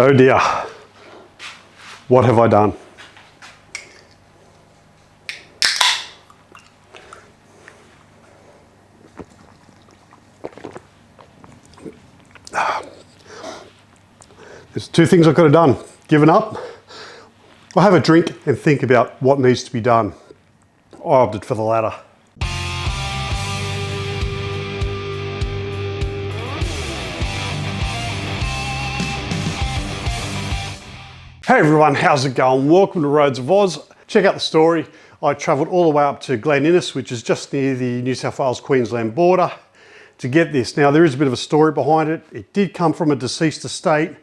Oh dear, what have I done? There's two things I could have done. Given up, or have a drink and think about what needs to be done. I opted for the latter. Hey everyone, how's it going? Welcome to Roads of Oz. Check out the story. I travelled all the way up to Glen Innes, which is just near the New South Wales-Queensland border, to get this. Now there is a bit of a story behind it. It did come from a deceased estate.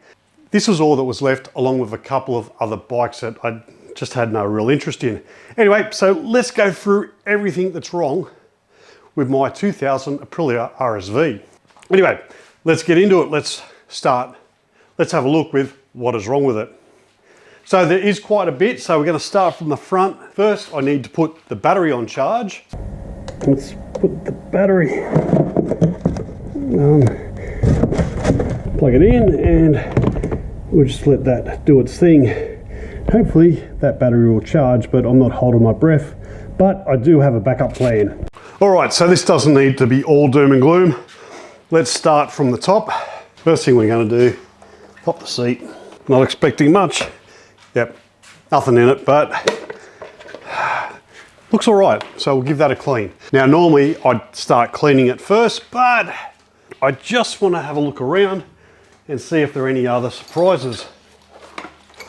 This was all that was left, along with a couple of other bikes that I just had no real interest in. Anyway, so let's go through everything that's wrong with my 2000 Aprilia RSV. Anyway, let's get into it. Let's start. Let's have a look with what is wrong with it. So there is quite a bit, so we're going to start from the front. First, I need to put the battery on charge. Let's put the battery, plug it in, and we'll just let that do its thing. Hopefully that battery will charge, but I'm not holding my breath, but I do have a backup plan. All right, so this doesn't need to be all doom and gloom. Let's start from the top. First thing we're going to do, pop the seat. Not expecting much. Yep, nothing in it, but looks all right. So we'll give that a clean. Now, normally I'd start cleaning it first, but I just want to have a look around and see if there are any other surprises.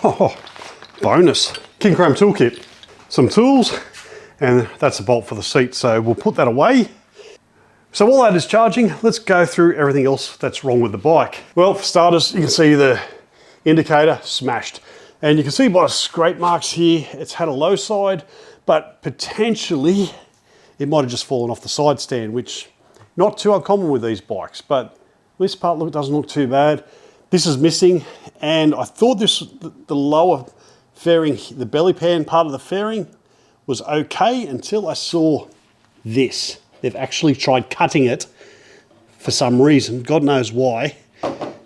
Oh, bonus. King Chrome toolkit, some tools, and that's a bolt for the seat. So we'll put that away. So while that is charging, let's go through everything else that's wrong with the bike. Well, for starters, you can see the indicator smashed. And you can see by scrape marks here, it's had a low side, but potentially it might have just fallen off the side stand, which not too uncommon with these bikes, but this part doesn't look too bad. This is missing, and I thought the lower fairing, the belly pan part of the fairing was okay until I saw this. They've actually tried cutting it for some reason, God knows why.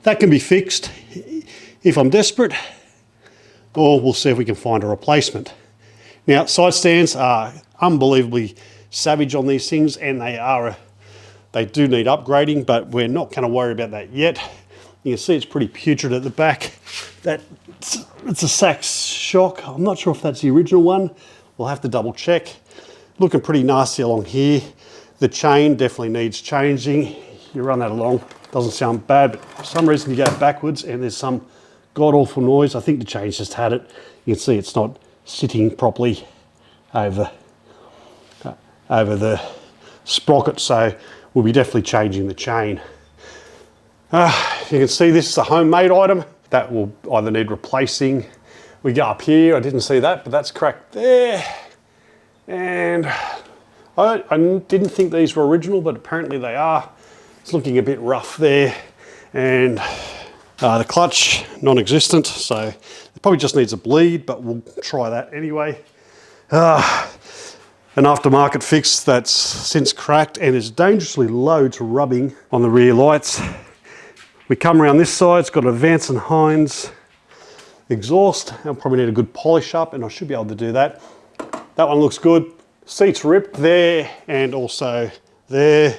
That can be fixed if I'm desperate, or we'll see if we can find a replacement. Now, side stands are unbelievably savage on these things, and they do need upgrading, but we're not going to worry about that yet. You can see it's pretty putrid at the back. It's a Sachs shock. I'm not sure if that's the original one. We'll have to double check. Looking pretty nasty along here. The chain definitely needs changing. You run that along, doesn't sound bad, but for some reason you go backwards and there's some god-awful noise. I think the chain's just had it. You can see it's not sitting properly over the sprocket, so we'll be definitely changing the chain. You can see this is a homemade item. That will either need replacing. We go up here, I didn't see that, but that's cracked there. And I didn't think these were original, but apparently they are. It's looking a bit rough there. And the clutch, non-existent, so it probably just needs a bleed, but we'll try that anyway. An aftermarket fix that's since cracked and is dangerously low to rubbing on the rear lights. We come around this side, it's got a Vance & Hines exhaust. I'll probably need a good polish up, and I should be able to do that. That one looks good. Seats ripped there and also there.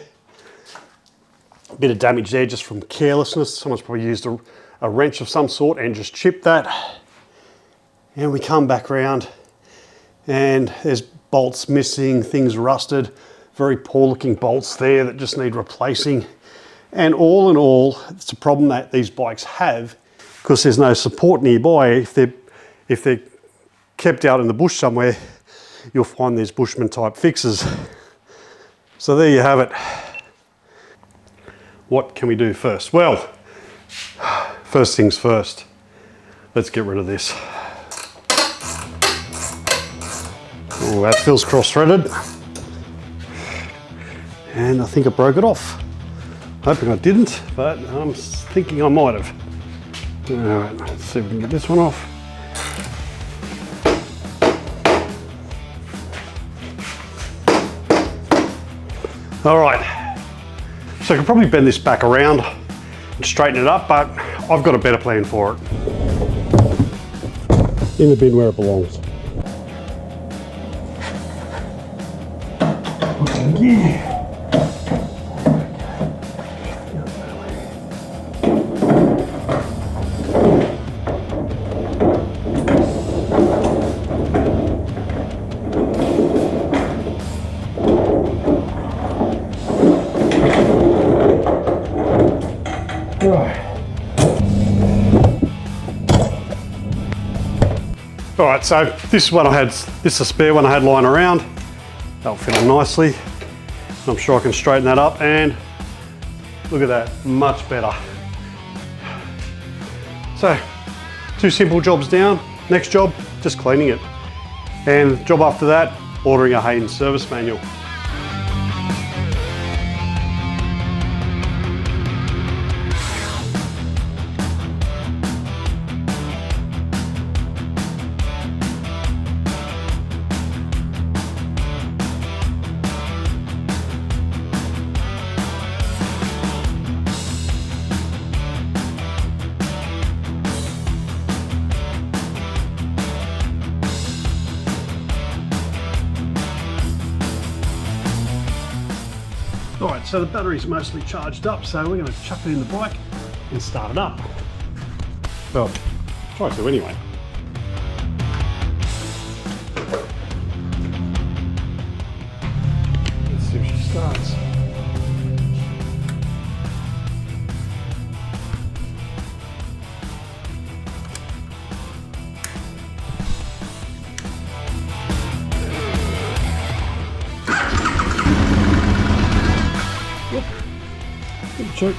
A bit of damage there just from carelessness. Someone's probably used a wrench of some sort and just chipped that. And we come back around and there's bolts missing, things rusted, very poor looking bolts there that just need replacing. And all in all, it's a problem that these bikes have because there's no support nearby. If they're kept out in the bush somewhere, you'll find these Bushman type fixes. So there you have it. What can we do first? Well, first things first, let's get rid of this. Oh, that feels cross-threaded. And I think I broke it off. Hoping I didn't, but I'm thinking I might have. All right, let's see if we can get this one off. All right, so I can probably bend this back around and straighten it up, but I've got a better plan for it. in the bin where it belongs. Yeah. All right, so this is one I had. This is a spare one I had lying around. That'll fit on nicely. I'm sure I can straighten that up, and look at that, much better. So, 2 simple jobs down. Next job, just cleaning it. And the job after that, ordering a Hayden service manual. All right, so the battery's mostly charged up, so we're going to chuck it in the bike and start it up. Well, try to anyway. Let's see if she starts. Good choke.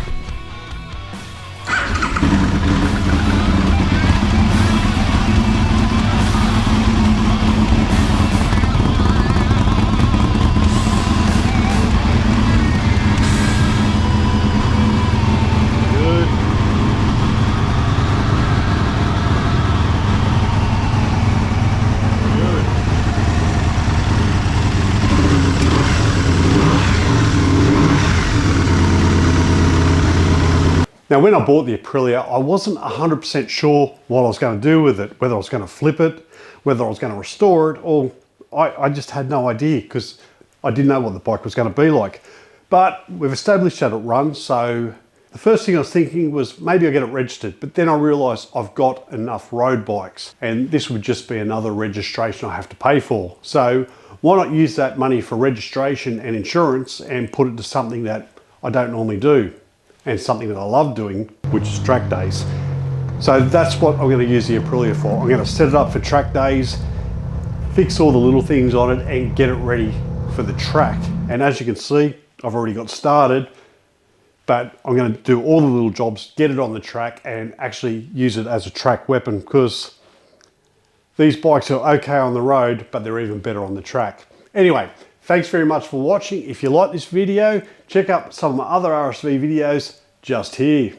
Now, when I bought the Aprilia, I wasn't 100% sure what I was going to do with it, whether I was going to flip it, whether I was going to restore it, or I just had no idea because I didn't know what the bike was going to be like. But we've established that it runs, so the first thing I was thinking was maybe I'll get it registered, but then I realised I've got enough road bikes and this would just be another registration I have to pay for. So why not use that money for registration and insurance and put it to something that I don't normally do, and something that I love doing, which is track days. So that's what I'm going to use the Aprilia for. I'm going to set it up for track days, fix all the little things on it, and get it ready for the track. And as you can see, I've already got started, but I'm going to do all the little jobs, get it on the track, and actually use it as a track weapon, because these bikes are okay on the road, but they're even better on the track. Anyway, thanks very much for watching. If you like this video, check out some of my other RSV videos just here.